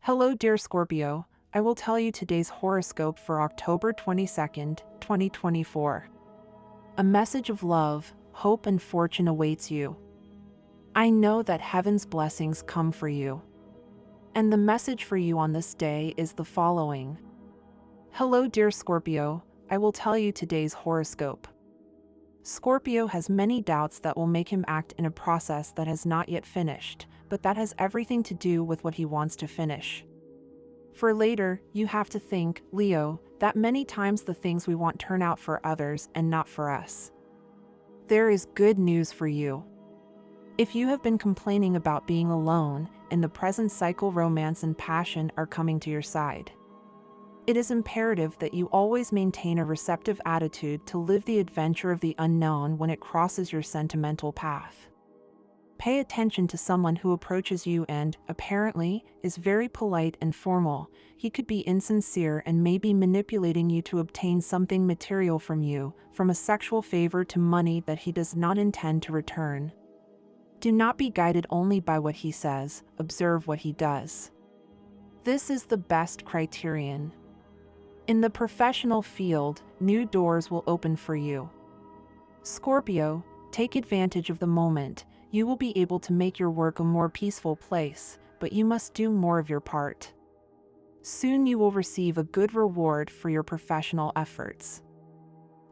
Hello, dear Scorpio. I will tell you today's horoscope for October 22nd, 2024. A message of love, hope, and fortune awaits you. I know that heaven's blessings come for you. And the message for you on this day is the following. Hello, dear Scorpio. I will tell you today's horoscope. Scorpio has many doubts that will make him act in a process that has not yet finished, but that has everything to do with what he wants to finish. For later, you have to think, Leo, that many times the things we want turn out for others and not for us. There is good news for you. If you have been complaining about being alone, in the present cycle romance and passion are coming to your side. It is imperative that you always maintain a receptive attitude to live the adventure of the unknown when it crosses your sentimental path. Pay attention to someone who approaches you and, apparently, is very polite and formal. He could be insincere and may be manipulating you to obtain something material from you, from a sexual favor to money that he does not intend to return. Do not be guided only by what he says, observe what he does. This is the best criterion. In the professional field, new doors will open for you. Scorpio, take advantage of the moment. You will be able to make your work a more peaceful place, but you must do more of your part. Soon you will receive a good reward for your professional efforts.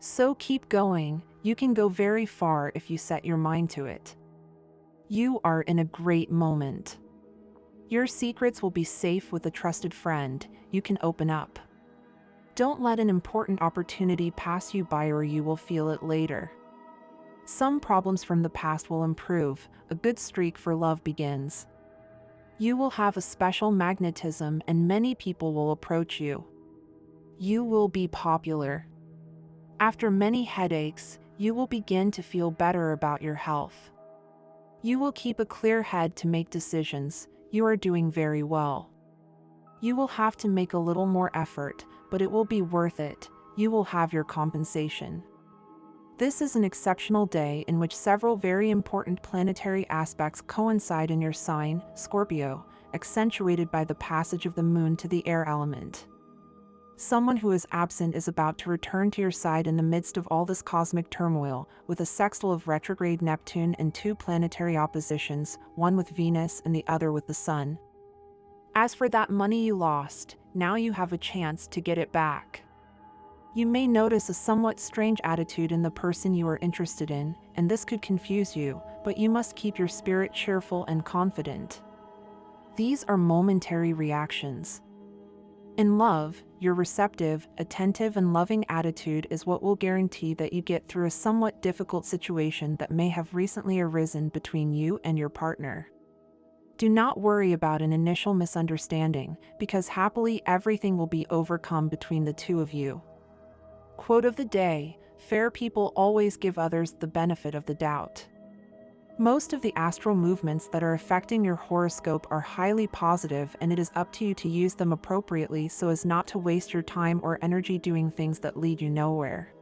So keep going, you can go very far if you set your mind to it. You are in a great moment. Your secrets will be safe with a trusted friend, you can open up. Don't let an important opportunity pass you by or you will feel it later. Some problems from the past will improve, a good streak for love begins. You will have a special magnetism and many people will approach you. You will be popular. After many headaches, you will begin to feel better about your health. You will keep a clear head to make decisions, you are doing very well. You will have to make a little more effort, but it will be worth it, you will have your compensation. This is an exceptional day in which several very important planetary aspects coincide in your sign, Scorpio, accentuated by the passage of the moon to the air element. Someone who is absent is about to return to your side in the midst of all this cosmic turmoil, with a sextile of retrograde Neptune and two planetary oppositions, one with Venus and the other with the Sun. As for that money you lost, now you have a chance to get it back. You may notice a somewhat strange attitude in the person you are interested in, and this could confuse you, but you must keep your spirit cheerful and confident. These are momentary reactions. In love, your receptive, attentive, and loving attitude is what will guarantee that you get through a somewhat difficult situation that may have recently arisen between you and your partner. Do not worry about an initial misunderstanding, because happily everything will be overcome between the two of you. Quote of the day, fair people always give others the benefit of the doubt. Most of the astral movements that are affecting your horoscope are highly positive and it is up to you to use them appropriately so as not to waste your time or energy doing things that lead you nowhere.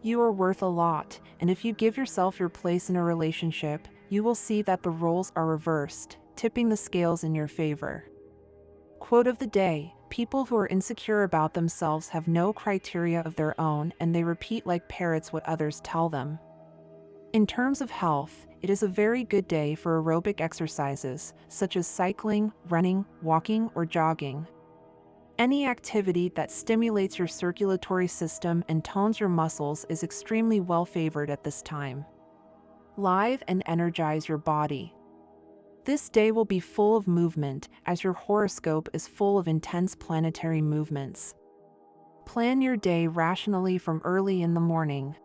You are worth a lot, and if you give yourself your place in a relationship, you will see that the roles are reversed, tipping the scales in your favor. Quote of the day, people who are insecure about themselves have no criteria of their own and they repeat like parrots what others tell them. In terms of health, it is a very good day for aerobic exercises, such as cycling, running, walking, or jogging. Any activity that stimulates your circulatory system and tones your muscles is extremely well favored at this time. Live and energize your body. This day will be full of movement, as your horoscope is full of intense planetary movements. Plan your day rationally from early in the morning.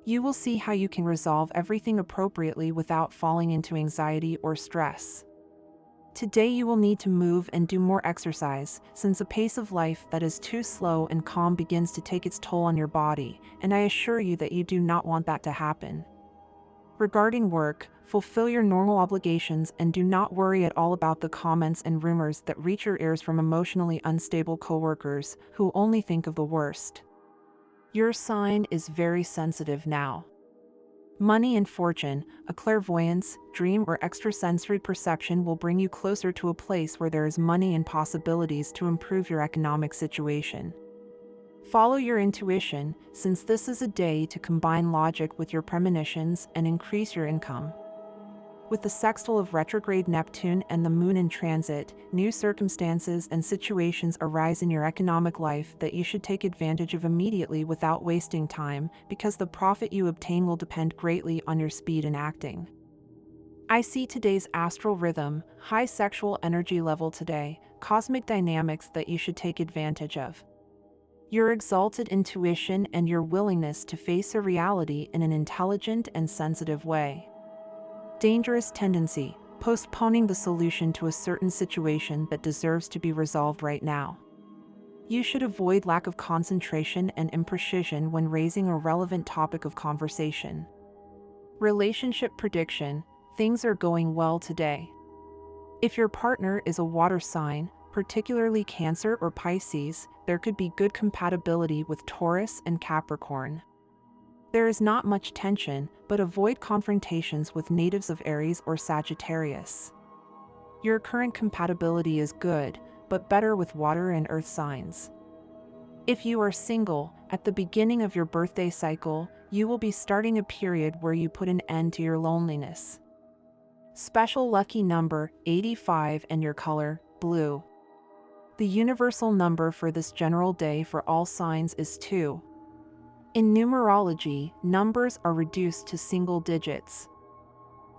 You will see how you can resolve everything appropriately without falling into anxiety or stress. Today you will need to move and do more exercise, since a pace of life that is too slow and calm begins to take its toll on your body, and I assure you that you do not want that to happen. Regarding work, fulfill your normal obligations and do not worry at all about the comments and rumors that reach your ears from emotionally unstable coworkers who only think of the worst. Your sign is very sensitive now. Money and fortune, a clairvoyance, dream, or extrasensory perception will bring you closer to a place where there is money and possibilities to improve your economic situation. Follow your intuition, since this is a day to combine logic with your premonitions and increase your income. With the sextile of retrograde Neptune and the moon in transit, new circumstances and situations arise in your economic life that you should take advantage of immediately without wasting time, because the profit you obtain will depend greatly on your speed in acting. I see today's astral rhythm, high sexual energy level today, cosmic dynamics that you should take advantage of. Your exalted intuition and your willingness to face a reality in an intelligent and sensitive way. Dangerous tendency, postponing the solution to a certain situation that deserves to be resolved right now. You should avoid lack of concentration and imprecision when raising a relevant topic of conversation. Relationship prediction, things are going well today. If your partner is a water sign, particularly Cancer or Pisces, there could be good compatibility with Taurus and Capricorn. There is not much tension, but avoid confrontations with natives of Aries or Sagittarius. Your current compatibility is good, but better with water and earth signs. If you are single, at the beginning of your birthday cycle, you will be starting a period where you put an end to your loneliness. Special lucky number 85 and your color, blue. The universal number for this general day for all signs is 2. In numerology, numbers are reduced to single digits.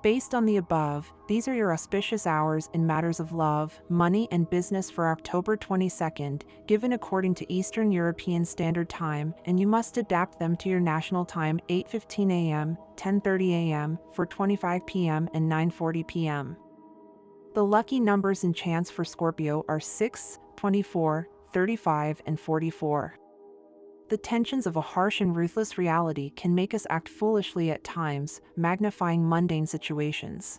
Based on the above, these are your auspicious hours in matters of love, money, and business for October 22nd, given according to Eastern European Standard Time, and you must adapt them to your national time 8:15 a.m., 10:30 a.m., 4:25 p.m., and 9:40 p.m. The lucky numbers and chance for Scorpio are 6, 24, 35, and 44. The tensions of a harsh and ruthless reality can make us act foolishly at times, magnifying mundane situations.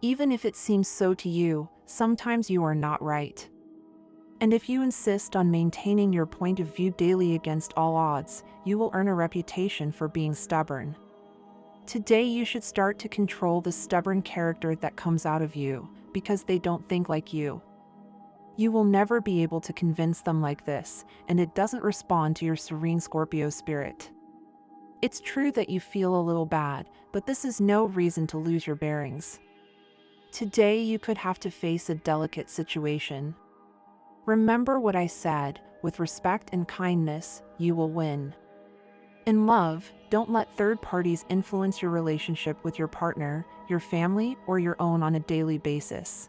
Even if it seems so to you, sometimes you are not right. And if you insist on maintaining your point of view daily against all odds, you will earn a reputation for being stubborn. Today you should start to control the stubborn character that comes out of you, because they don't think like you. You will never be able to convince them like this, and it doesn't respond to your serene Scorpio spirit. It's true that you feel a little bad, but this is no reason to lose your bearings. Today you could have to face a delicate situation. Remember what I said, with respect and kindness, you will win. In love, don't let third parties influence your relationship with your partner, your family, or your own on a daily basis.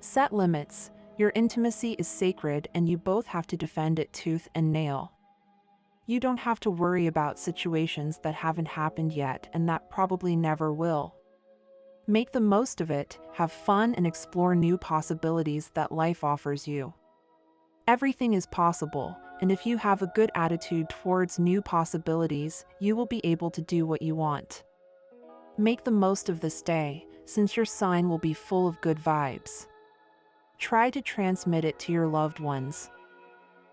Set limits. Your intimacy is sacred and you both have to defend it tooth and nail. You don't have to worry about situations that haven't happened yet and that probably never will. Make the most of it, have fun, and explore new possibilities that life offers you. Everything is possible, and if you have a good attitude towards new possibilities, you will be able to do what you want. Make the most of this day, since your sign will be full of good vibes. Try to transmit it to your loved ones.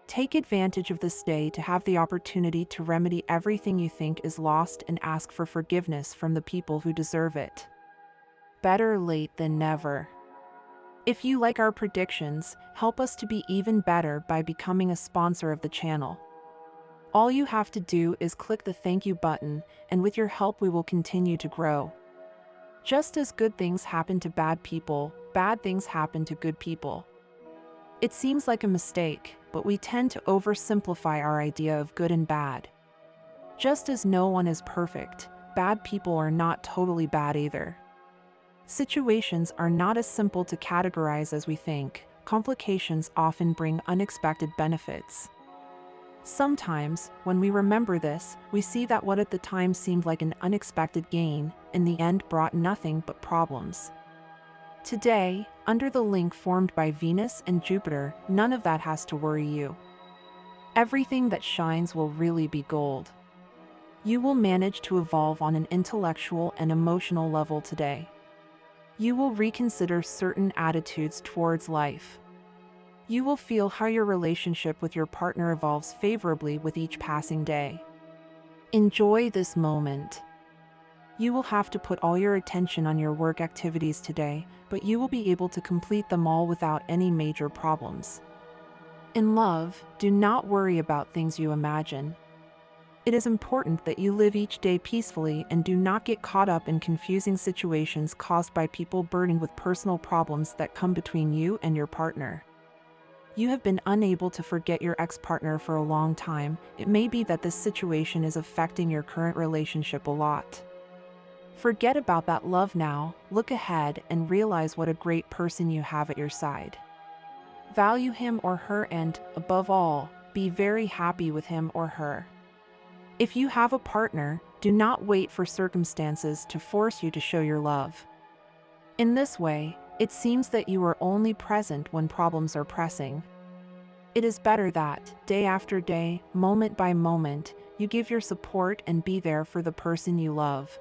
Take advantage of this day to have the opportunity to remedy everything you think is lost and ask for forgiveness from the people who deserve it. Better late than never. If you like our predictions, help us to be even better by becoming a sponsor of the channel. All you have to do is click the thank you button, and with your help we will continue to grow. Just as good things happen to bad people, bad things happen to good people. It seems like a mistake, but we tend to oversimplify our idea of good and bad. Just as no one is perfect, bad people are not totally bad either. Situations are not as simple to categorize as we think. Complications often bring unexpected benefits. Sometimes, when we remember this, we see that what at the time seemed like an unexpected gain, in the end brought nothing but problems. Today, under the link formed by Venus and Jupiter, none of that has to worry you. Everything that shines will really be gold. You will manage to evolve on an intellectual and emotional level today. You will reconsider certain attitudes towards life. You will feel how your relationship with your partner evolves favorably with each passing day. Enjoy this moment. You will have to put all your attention on your work activities today, but you will be able to complete them all without any major problems. In love, do not worry about things you imagine. It is important that you live each day peacefully and do not get caught up in confusing situations caused by people burdened with personal problems that come between you and your partner. You have been unable to forget your ex-partner for a long time. It may be that this situation is affecting your current relationship a lot. Forget about that love now, look ahead and realize what a great person you have at your side. Value him or her and, above all, be very happy with him or her. If you have a partner, do not wait for circumstances to force you to show your love. In this way, it seems that you are only present when problems are pressing. It is better that, day after day, moment by moment, you give your support and be there for the person you love.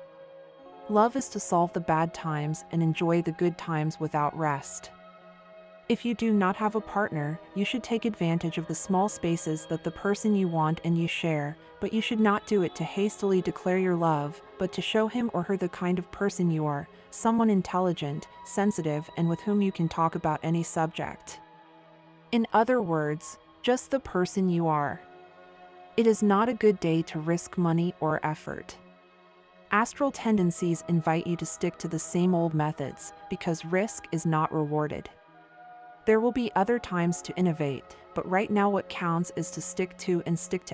Love is to solve the bad times and enjoy the good times without rest. If you do not have a partner, you should take advantage of the small spaces that the person you want and you share, but you should not do it to hastily declare your love, but to show him or her the kind of person you are, someone intelligent, sensitive, and with whom you can talk about any subject. In other words, just the person you are. It is not a good day to risk money or effort. Astral tendencies invite you to stick to the same old methods, because risk is not rewarded. There will be other times to innovate, but right now what counts is to stick to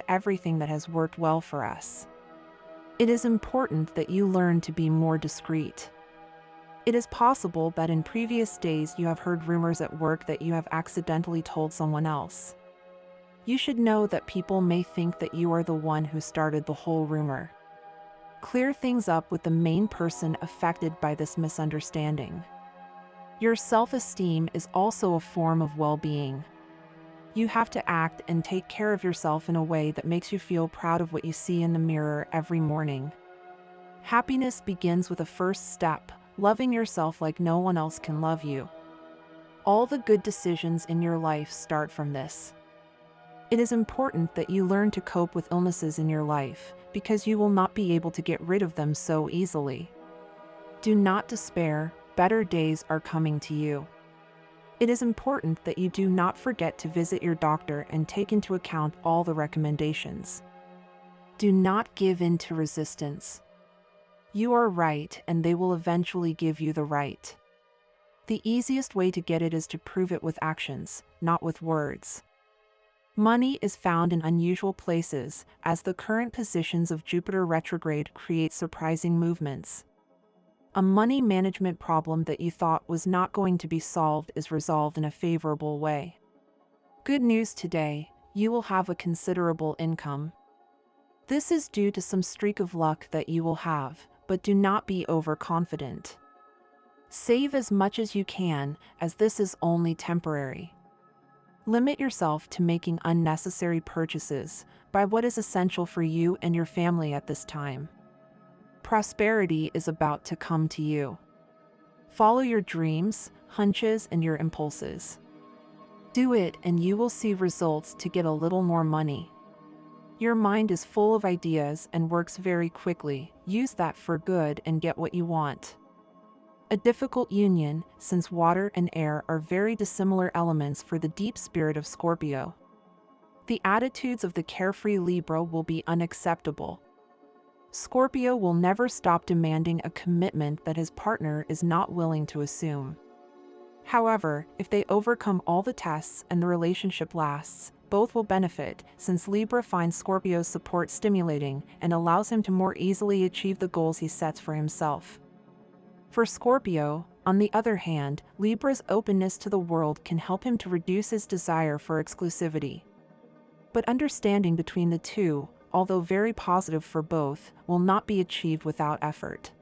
everything that has worked well for us. It is important that you learn to be more discreet. It is possible that in previous days you have heard rumors at work that you have accidentally told someone else. You should know that people may think that you are the one who started the whole rumor. Clear things up with the main person affected by this misunderstanding. Your self-esteem is also a form of well-being. You have to act and take care of yourself in a way that makes you feel proud of what you see in the mirror every morning. Happiness begins with a first step, loving yourself like no one else can love you. All the good decisions in your life start from this. It is important that you learn to cope with illnesses in your life, because you will not be able to get rid of them so easily. Do not despair, better days are coming to you. It is important that you do not forget to visit your doctor and take into account all the recommendations. Do not give in to resistance. You are right and they will eventually give you the right. The easiest way to get it is to prove it with actions, not with words. Money is found in unusual places, as the current positions of Jupiter retrograde create surprising movements. A money management problem that you thought was not going to be solved is resolved in a favorable way. Good news today, you will have a considerable income. This is due to some streak of luck that you will have, but do not be overconfident. Save as much as you can, as this is only temporary. Limit yourself to making unnecessary purchases. Buy what is essential for you and your family at this time. Prosperity is about to come to you. Follow your dreams, hunches, and your impulses. Do it and you will see results to get a little more money. Your mind is full of ideas and works very quickly. Use that for good and get what you want. A difficult union, since water and air are very dissimilar elements for the deep spirit of Scorpio. The attitudes of the carefree Libra will be unacceptable. Scorpio will never stop demanding a commitment that his partner is not willing to assume. However, if they overcome all the tests and the relationship lasts, both will benefit, since Libra finds Scorpio's support stimulating and allows him to more easily achieve the goals he sets for himself. For Scorpio, on the other hand, Libra's openness to the world can help him to reduce his desire for exclusivity. But understanding between the two, although very positive for both, will not be achieved without effort.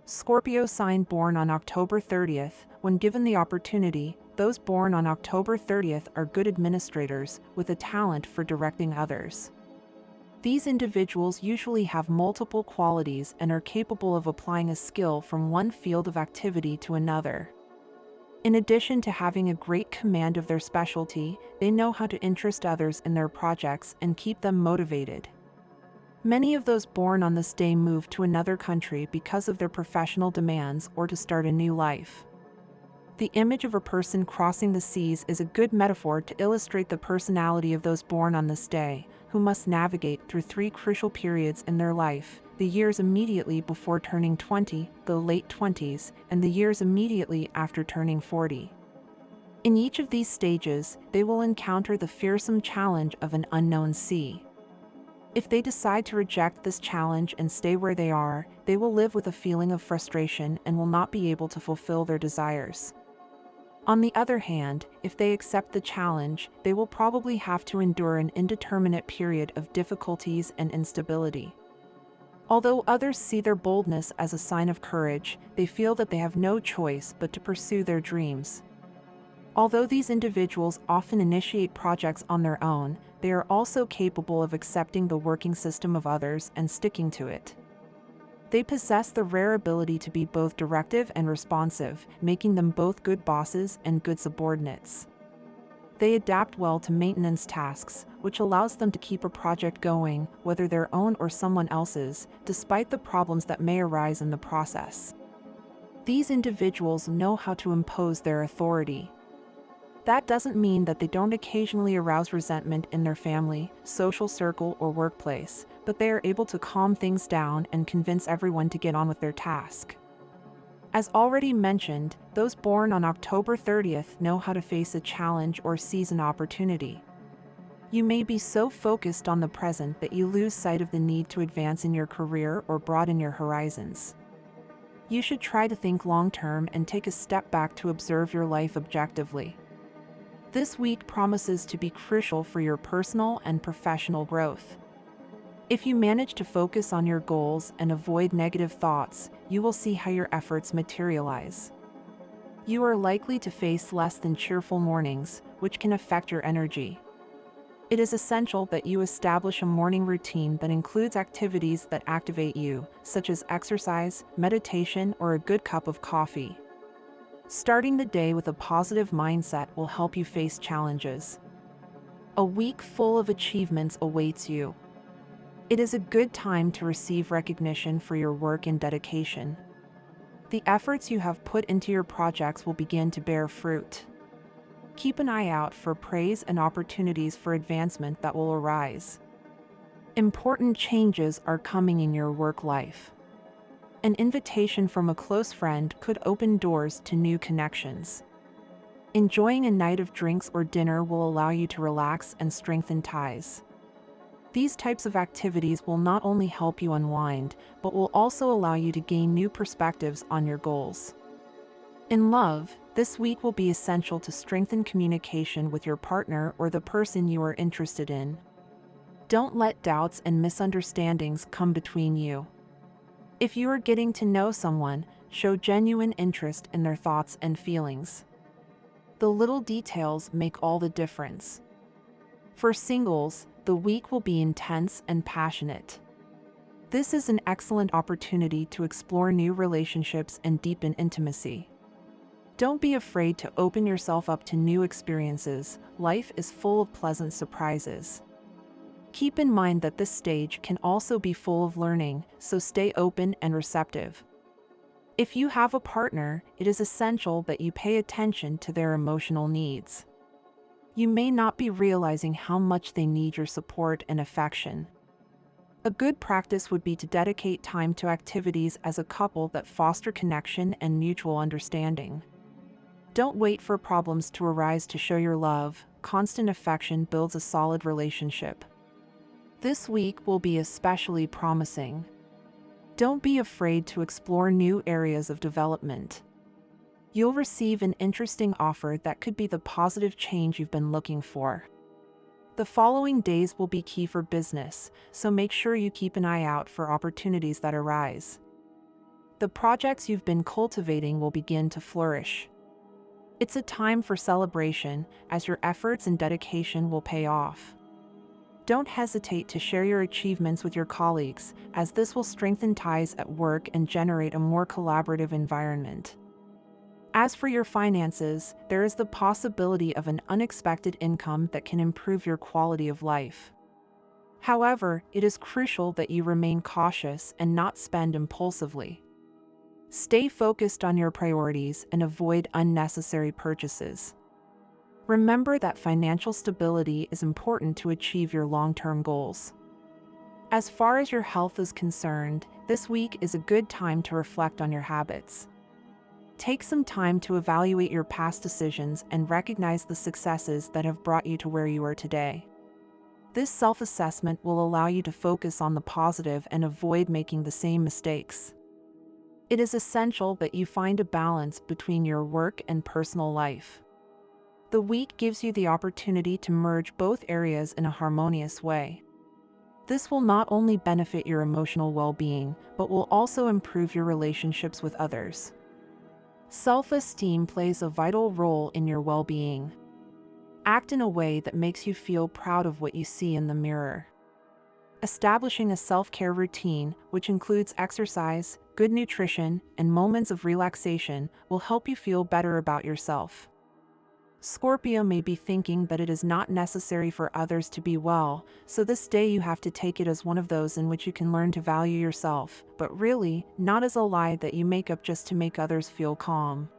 Scorpio sign born on October 30th, when given the opportunity, those born on October 30th are good administrators, with a talent for directing others. These individuals usually have multiple qualities and are capable of applying a skill from one field of activity to another. In addition to having a great command of their specialty, they know how to interest others in their projects and keep them motivated. Many of those born on this day move to another country because of their professional demands or to start a new life. The image of a person crossing the seas is a good metaphor to illustrate the personality of those born on this day, who must navigate through three crucial periods in their life: the years immediately before turning 20, the late 20s, and the years immediately after turning 40. In each of these stages, they will encounter the fearsome challenge of an unknown sea. If they decide to reject this challenge and stay where they are, they will live with a feeling of frustration and will not be able to fulfill their desires. On the other hand, if they accept the challenge, they will probably have to endure an indeterminate period of difficulties and instability. Although others see their boldness as a sign of courage, they feel that they have no choice but to pursue their dreams. Although these individuals often initiate projects on their own, they are also capable of accepting the working system of others and sticking to it. They possess the rare ability to be both directive and responsive, making them both good bosses and good subordinates. They adapt well to maintenance tasks, which allows them to keep a project going, whether their own or someone else's, despite the problems that may arise in the process. These individuals know how to impose their authority. That doesn't mean that they don't occasionally arouse resentment in their family, social circle, or workplace, but they are able to calm things down and convince everyone to get on with their task. As already mentioned, those born on October 30th know how to face a challenge or seize an opportunity. You may be so focused on the present that you lose sight of the need to advance in your career or broaden your horizons. You should try to think long-term and take a step back to observe your life objectively. This week promises to be crucial for your personal and professional growth. If you manage to focus on your goals and avoid negative thoughts, you will see how your efforts materialize. You are likely to face less than cheerful mornings, which can affect your energy. It is essential that you establish a morning routine that includes activities that activate you, such as exercise, meditation, or a good cup of coffee. Starting the day with a positive mindset will help you face challenges. A week full of achievements awaits you. It is a good time to receive recognition for your work and dedication. The efforts you have put into your projects will begin to bear fruit. Keep an eye out for praise and opportunities for advancement that will arise. Important changes are coming in your work life. An invitation from a close friend could open doors to new connections. Enjoying a night of drinks or dinner will allow you to relax and strengthen ties. These types of activities will not only help you unwind, but will also allow you to gain new perspectives on your goals. In love, this week will be essential to strengthen communication with your partner or the person you are interested in. Don't let doubts and misunderstandings come between you. If you are getting to know someone, show genuine interest in their thoughts and feelings. The little details make all the difference. For singles, the week will be intense and passionate. This is an excellent opportunity to explore new relationships and deepen intimacy. Don't be afraid to open yourself up to new experiences. Life is full of pleasant surprises. Keep in mind that this stage can also be full of learning, so stay open and receptive. If you have a partner, it is essential that you pay attention to their emotional needs. You may not be realizing how much they need your support and affection. A good practice would be to dedicate time to activities as a couple that foster connection and mutual understanding. Don't wait for problems to arise to show your love. Constant affection builds a solid relationship. This week will be especially promising. Don't be afraid to explore new areas of development. You'll receive an interesting offer that could be the positive change you've been looking for. The following days will be key for business, so make sure you keep an eye out for opportunities that arise. The projects you've been cultivating will begin to flourish. It's a time for celebration, as your efforts and dedication will pay off. Don't hesitate to share your achievements with your colleagues, as this will strengthen ties at work and generate a more collaborative environment. As for your finances, there is the possibility of an unexpected income that can improve your quality of life. However, it is crucial that you remain cautious and not spend impulsively. Stay focused on your priorities and avoid unnecessary purchases. Remember that financial stability is important to achieve your long-term goals. As far as your health is concerned, this week is a good time to reflect on your habits. Take some time to evaluate your past decisions and recognize the successes that have brought you to where you are today. This self-assessment will allow you to focus on the positive and avoid making the same mistakes. It is essential that you find a balance between your work and personal life. The week gives you the opportunity to merge both areas in a harmonious way. This will not only benefit your emotional well-being, but will also improve your relationships with others. Self-esteem plays a vital role in your well-being. Act in a way that makes you feel proud of what you see in the mirror. Establishing a self-care routine, which includes exercise, good nutrition, and moments of relaxation, will help you feel better about yourself. Scorpio may be thinking that it is not necessary for others to be well, so this day you have to take it as one of those in which you can learn to value yourself, but really, not as a lie that you make up just to make others feel calm.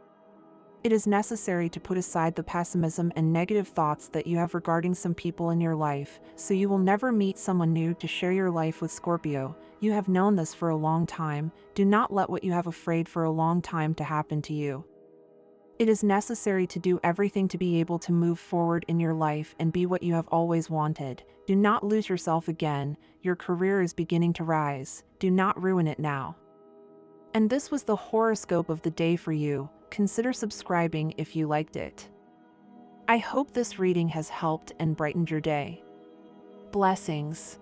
It is necessary to put aside the pessimism and negative thoughts that you have regarding some people in your life, so you will never meet someone new to share your life with. Scorpio, you have known this for a long time. Do not let what you have afraid for a long time to happen to you. It is necessary to do everything to be able to move forward in your life and be what you have always wanted. Do not lose yourself again. Your career is beginning to rise. Do not ruin it now. And this was the horoscope of the day for you. Consider subscribing if you liked it. I hope this reading has helped and brightened your day. Blessings.